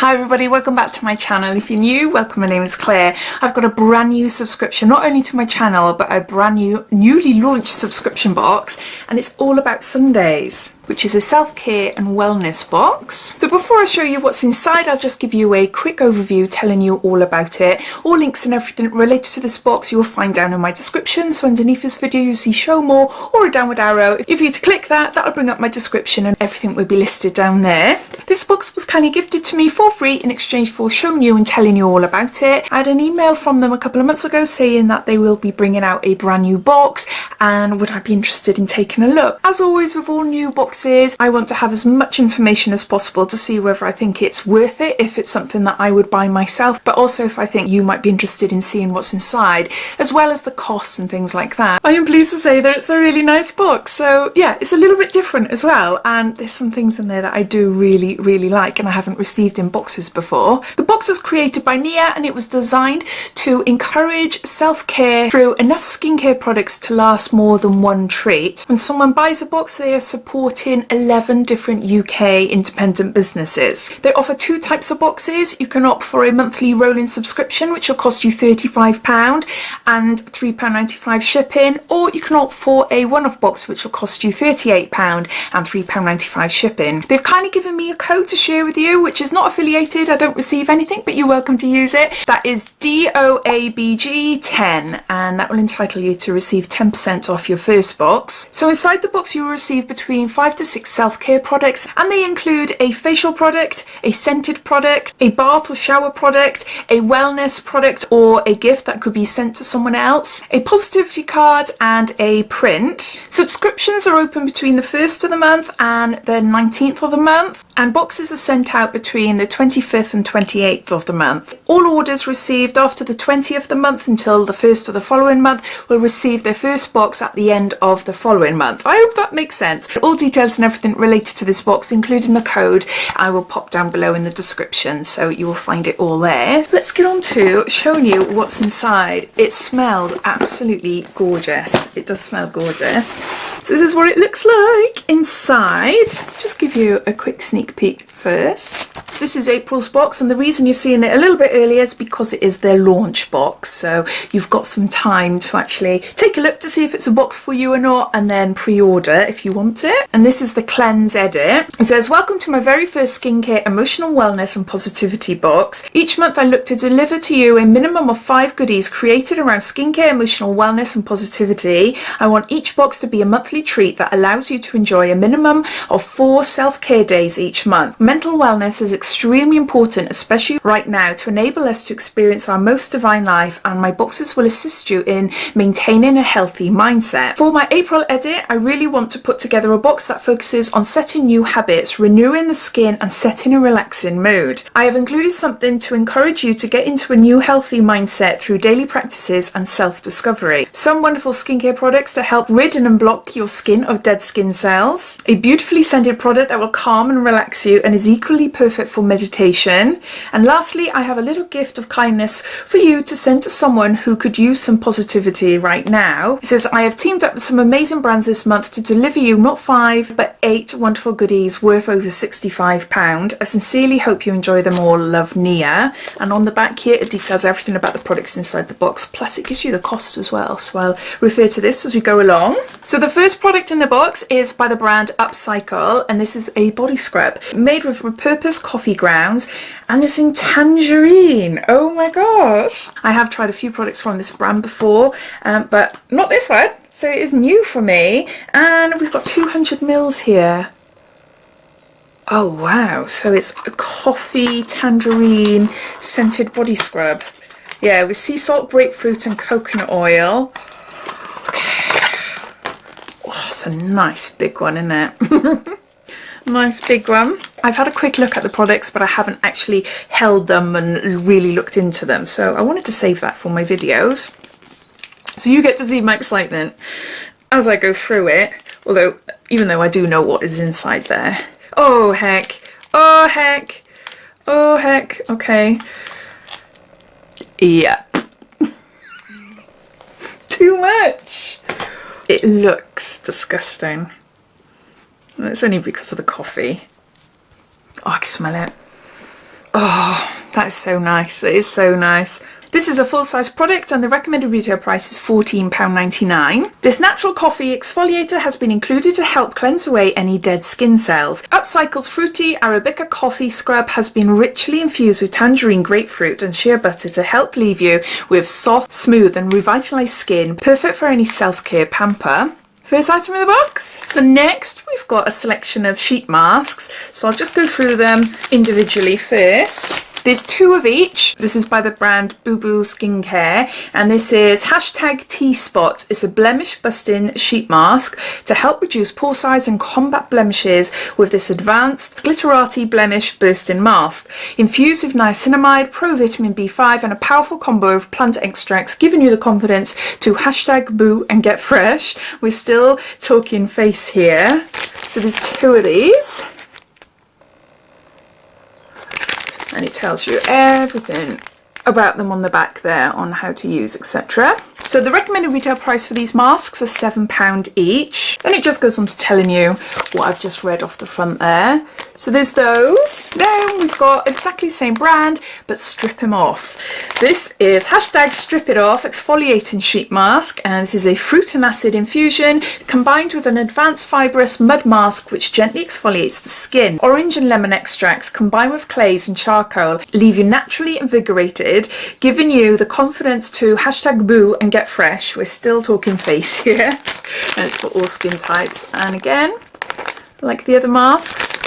Hi everybody, welcome back to my channel. If you're new, welcome, my name is Claire. I've got a brand new subscription, not only to my channel, but a brand new, newly launched subscription box, and it's all about Sundays, which is a self-care and wellness box. So before I show you what's inside, I'll just give you a quick overview telling you all about it. All links and everything related to this box you'll find down in my description. So underneath this video you see show more or a downward arrow. If you were to click that, that'll bring up my description and everything will be listed down there. This box was kindly gifted to me for free in exchange for showing you and telling you all about it. I had an email from them a couple of months ago saying that they will be bringing out a brand new box and would I be interested in taking a look. As always with all new boxes, I want to have as much information as possible to see whether I think it's worth it, if it's something that I would buy myself, but also if I think you might be interested in seeing what's inside, as well as the costs and things like that. I am pleased to say that it's a really nice box. So yeah, it's a little bit different as well, and there's some things in there that I do really like and I haven't received in boxes before. The box was created by Nia and it was designed to encourage self-care through enough skincare products to last more than one treat. When someone buys a box, they are supporting 11 different UK independent businesses. They offer two types of boxes. You can opt for a monthly rolling subscription, which will cost you £35 and £3.95 shipping, or you can opt for a one-off box, which will cost you £38 and £3.95 shipping. They've kindly given me a code to share with you, which is not affiliated. I don't receive anything, but you're welcome to use it. That is DOABG10, and that will entitle you to receive 10% off your first box. So inside the box you will receive between 5 to 6 self-care products, and they include a facial product, a scented product, a bath or shower product, a wellness product or a gift that could be sent to someone else, a positivity card and a print. Subscriptions are open between the 1st of the month and the 19th of the month, and boxes are sent out between the 25th and 28th of the month. All orders received after the 20th of the month until the 1st of the following month will receive their first box at the end of the following month. I hope that makes sense. All details and everything related to this box, including the code, I will pop down below in the description, so you will find it all there. Let's get on to showing you what's inside. It smells absolutely gorgeous. It does smell gorgeous. So this is what it looks like inside. Just give you a quick sneak peek first. This is April's box, and the reason you're seeing it a little bit earlier is because it is their launch box, so you've got some time to actually take a look to see if it's a box for you or not, and then pre-order if you want it. And this is the Cleanse Edit. It says, welcome to my very first skincare, emotional wellness and positivity box. Each month I look to deliver to you a minimum of 5 goodies created around skincare, emotional wellness and positivity. I want each box to be a monthly treat that allows you to enjoy a minimum of 4 self-care days each month. Mental wellness is extremely important, especially right now, to enable us to experience our most divine life, and my boxes will assist you in maintaining a healthy mindset. For my April edit, I really want to put together a box that focuses on setting new habits, renewing the skin and setting a relaxing mood. I have included something to encourage you to get into a new healthy mindset through daily practices and self-discovery. Some wonderful skincare products to help rid and unblock your skin of dead skin cells. A beautifully scented product that will calm and relax you and is equally perfect for meditation. And lastly, I have a little gift of kindness for you to send to someone who could use some positivity right now. It says, I have teamed up with some amazing brands this month to deliver you not 5 but 8 wonderful goodies worth over £65. I sincerely hope you enjoy them all. Love, Nia. And on the back here it details everything about the products inside the box, plus it gives you the cost as well, so I'll refer to this as we go along. So the first product in the box is by the brand Upcycle, and this is a body scrub made with repurposed coffee grounds, and it's in tangerine. Oh my gosh, I have tried a few products from this brand before, but not this one, so it is new for me. And we've got 200 mils here. Oh wow, so it's a coffee tangerine scented body scrub, yeah, with sea salt, grapefruit and coconut oil. Oh, it's a nice big one, isn't it? Nice big one. I've had a quick look at the products, but I haven't actually held them and really looked into them, so I wanted to save that for my videos, so you get to see my excitement as I go through it, although even though I do know what is inside there. Oh heck, oh heck, oh heck. Okay, yeah. Too much. It looks disgusting. It's only because of the coffee. Oh, I can smell it. Oh, that is so nice. It is so nice. This is a full-size product and the recommended retail price is £14.99. This natural coffee exfoliator has been included to help cleanse away any dead skin cells. Upcycle's fruity Arabica coffee scrub has been richly infused with tangerine, grapefruit and shea butter to help leave you with soft, smooth and revitalised skin, perfect for any self-care pamper. First item in the box. So next we've got a selection of sheet masks. So I'll just go through them individually first. There's 2 of each. This is by the brand Boo Boo Skincare and this is hashtag T-Spot. It's a blemish busting sheet mask to help reduce pore size and combat blemishes with this advanced glitterati blemish bursting mask. Infused with niacinamide, pro-vitamin B5 and a powerful combo of plant extracts, giving you the confidence to hashtag boo and get fresh. We're still talking face here. So there's 2 of these. And it tells you everything about them on the back there, on how to use, etc. So the recommended retail price for these masks are £7 each. Then it just goes on to telling you what I've just read off the front there. So there's those. Then we've got exactly the same brand, but strip them off. This is hashtag strip it off exfoliating sheet mask, and this is a fruit and acid infusion combined with an advanced fibrous mud mask which gently exfoliates the skin. Orange and lemon extracts combined with clays and charcoal leave you naturally invigorated, giving you the confidence to hashtag boo and get fresh. We're still talking face here. And it's for all skin types. And again, like the other masks,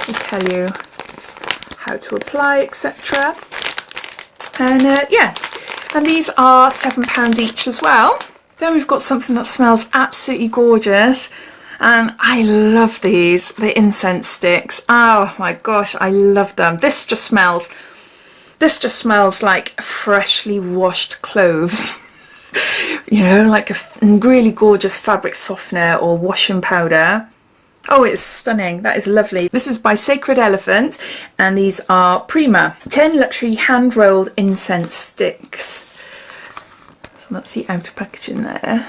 they tell you how to apply, etc. And yeah, and these are £7 each as well. Then we've got something that smells absolutely gorgeous. And I love these, the incense sticks. Oh my gosh, I love them. This just smells like freshly washed clothes. You know, like a really gorgeous fabric softener or washing powder. Oh, it's stunning. That is lovely. This is by Sacred Elephant and these are Prima 10 luxury hand-rolled incense sticks. So that's the outer packaging there.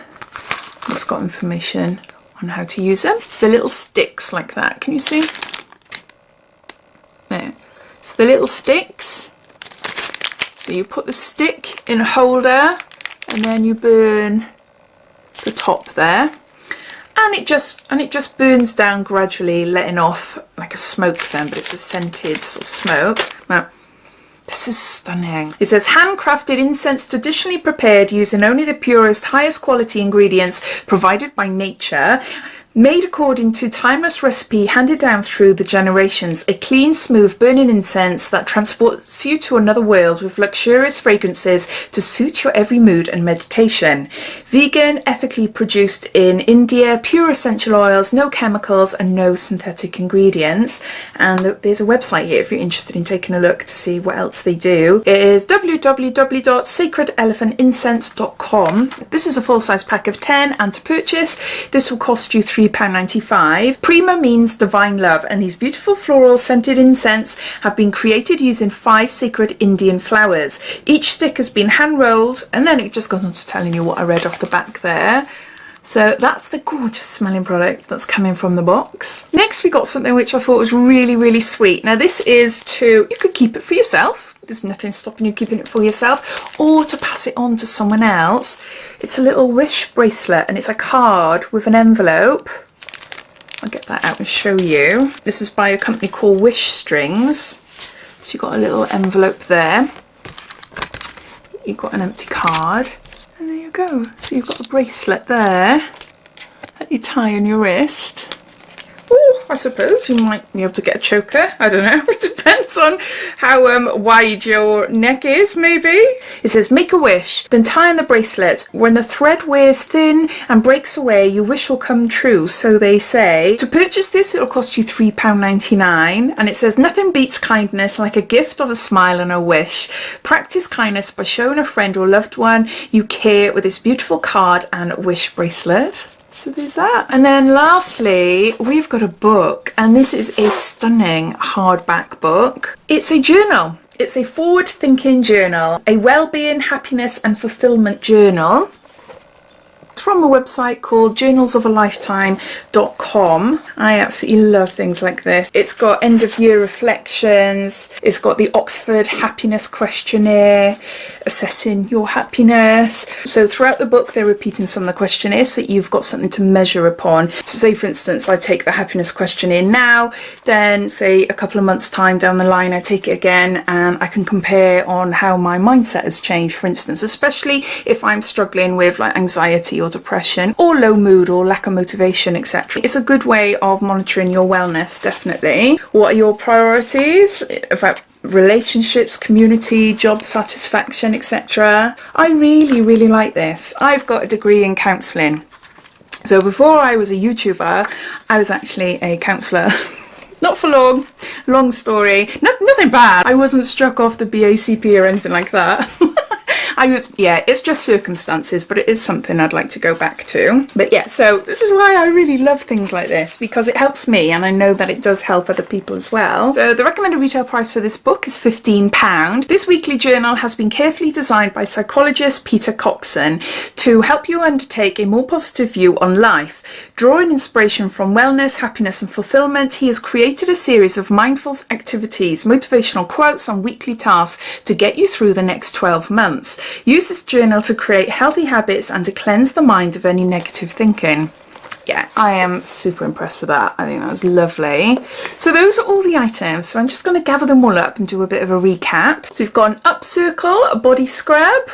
It's got information on how to use them. It's the little sticks like that. Can you see? There. It's the little sticks. So you put the stick in a holder and then you burn the top there. And it just burns down gradually, letting off like a smoke then, but it's a scented sort of smoke. Now, this is stunning. It says handcrafted incense traditionally prepared using only the purest, highest quality ingredients provided by nature. Made according to timeless recipe handed down through the generations, a clean, smooth, burning incense that transports you to another world with luxurious fragrances to suit your every mood and meditation. Vegan, ethically produced in India, pure essential oils, no chemicals and no synthetic ingredients. And there's a website here if you're interested in taking a look to see what else they do. It is www.sacredelephantincense.com. This is a full-size pack of 10 and to purchase this will cost you £3.95. Prima means divine love, and these beautiful floral scented incense have been created using 5 sacred Indian flowers. Each stick has been hand rolled, and then it just goes on to telling you what I read off the back there. So that's the gorgeous smelling product that's coming from the box. Next we got something which I thought was really, really sweet. Now this is you could keep it for yourself. There's nothing stopping you keeping it for yourself, or to pass it on to someone else. It's a little wish bracelet and it's a card with an envelope. I'll get that out and show you. This is by a company called Wish Strings. So you've got a little envelope there. You've got an empty card. And there you go. So you've got a bracelet there that you tie on your wrist. Oh, I suppose you might be able to get a choker. I don't know. It depends on how wide your neck is, maybe. It says, make a wish, then tie on the bracelet. When the thread wears thin and breaks away, your wish will come true, so they say. To purchase this, it'll cost you £3.99. And it says, nothing beats kindness like a gift of a smile and a wish. Practice kindness by showing a friend or loved one you care with this beautiful card and wish bracelet. So there's that. And then lastly, we've got a book, and this is a stunning hardback book. It's a journal. It's a forward-thinking journal, a well-being, happiness and fulfillment journal. from a website called journalsofalifetime.com. I absolutely love things like this. It's got end of year reflections, it's got the Oxford Happiness Questionnaire, assessing your happiness. So throughout the book they're repeating some of the questionnaires so you've got something to measure upon. So say for instance I take the happiness questionnaire now, then say a couple of months time down the line I take it again and I can compare on how my mindset has changed, for instance, especially if I'm struggling with like anxiety or depression or low mood or lack of motivation, etc. It's a good way of monitoring your wellness, definitely. What are your priorities about relationships, community, job satisfaction, etc.? I really like this. I've got a degree in counselling. So before I was a YouTuber, I was actually a counsellor. Not for long. Long story. Nothing bad. I wasn't struck off the BACP or anything like that. It's just circumstances, but it is something I'd like to go back to. But yeah, so this is why I really love things like this, because it helps me and I know that it does help other people as well. So the recommended retail price for this book is £15. This weekly journal has been carefully designed by psychologist Peter Coxon to help you undertake a more positive view on life. Drawing inspiration from wellness, happiness and fulfillment, he has created a series of mindful activities, motivational quotes and weekly tasks to get you through the next 12 months. Use this journal to create healthy habits and to cleanse the mind of any negative thinking. Yeah, I am super impressed with that. I think that was lovely. So those are all the items. So I'm just going to gather them all up and do a bit of a recap. So we've got an Upcycle, a body scrub.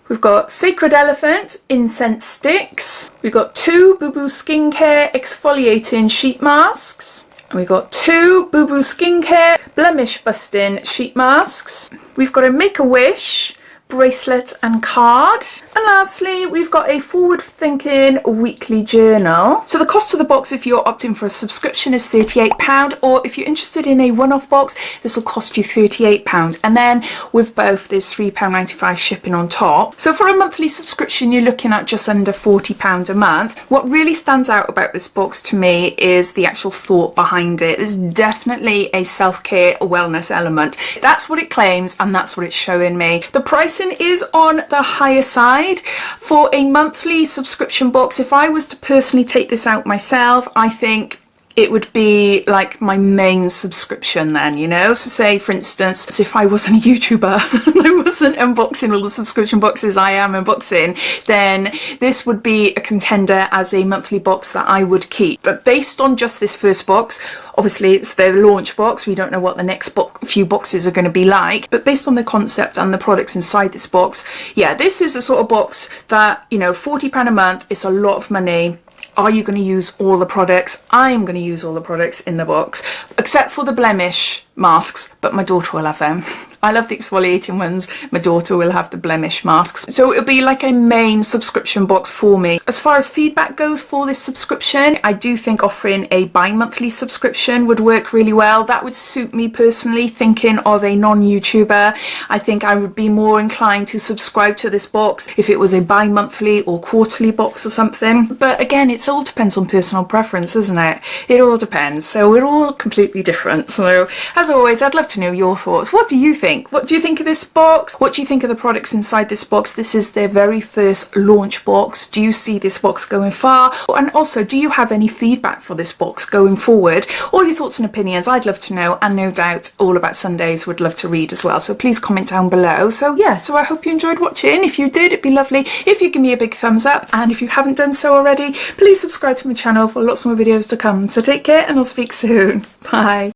We've got Sacred Elephant, Incense Sticks. We've got 2 Boo Boo Skincare Exfoliating Sheet Masks. And we've got 2 Boo Boo Skincare Blemish Busting Sheet Masks. We've got a Make-A-Wish bracelet and card. And lastly, we've got a forward-thinking weekly journal. So the cost of the box, if you're opting for a subscription, is £38, or if you're interested in a one-off box, this will cost you £38. And then with both, there's £3.95 shipping on top. So for a monthly subscription, you're looking at just under £40 a month. What really stands out about this box to me is the actual thought behind it. There's definitely a self-care wellness element. That's what it claims, and that's what it's showing me. The pricing is on the higher side. For a monthly subscription box, if I was to personally take this out myself, I think it would be like my main subscription then, you know. So say for instance, if I wasn't a YouTuber and I wasn't unboxing all the subscription boxes I am unboxing, then this would be a contender as a monthly box that I would keep. But based on just this first box, obviously it's their launch box, we don't know what the next few boxes are going to be like, but based on the concept and the products inside this box, yeah, this is a sort of box that, you know, £40 a month, it's a lot of money. Are you going to use all the products? I'm going to use all the products in the box, except for the blemish masks, but my daughter will have them. I love the exfoliating ones. My daughter will have the blemish masks. So it'll be like a main subscription box for me. As far as feedback goes for this subscription, I do think offering a bi-monthly subscription would work really well. That would suit me personally, thinking of a non-YouTuber. I think I would be more inclined to subscribe to this box if it was a bi-monthly or quarterly box or something. But again, it all depends on personal preference, isn't it? It all depends. So we're all completely different. So as always, I'd love to know your thoughts. What do you think? What do you think of this box? What do you think of the products inside this box? This is their very first launch box. Do you see this box going far? And also, do you have any feedback for this box going forward? All your thoughts and opinions, I'd love to know, and no doubt All About Sundays would love to read as well. So please comment down below. So yeah, so I hope you enjoyed watching. If you did, it'd be lovely if you give me a big thumbs up. And if you haven't done so already, please subscribe to my channel for lots more videos to come. So take care and I'll speak soon. Bye.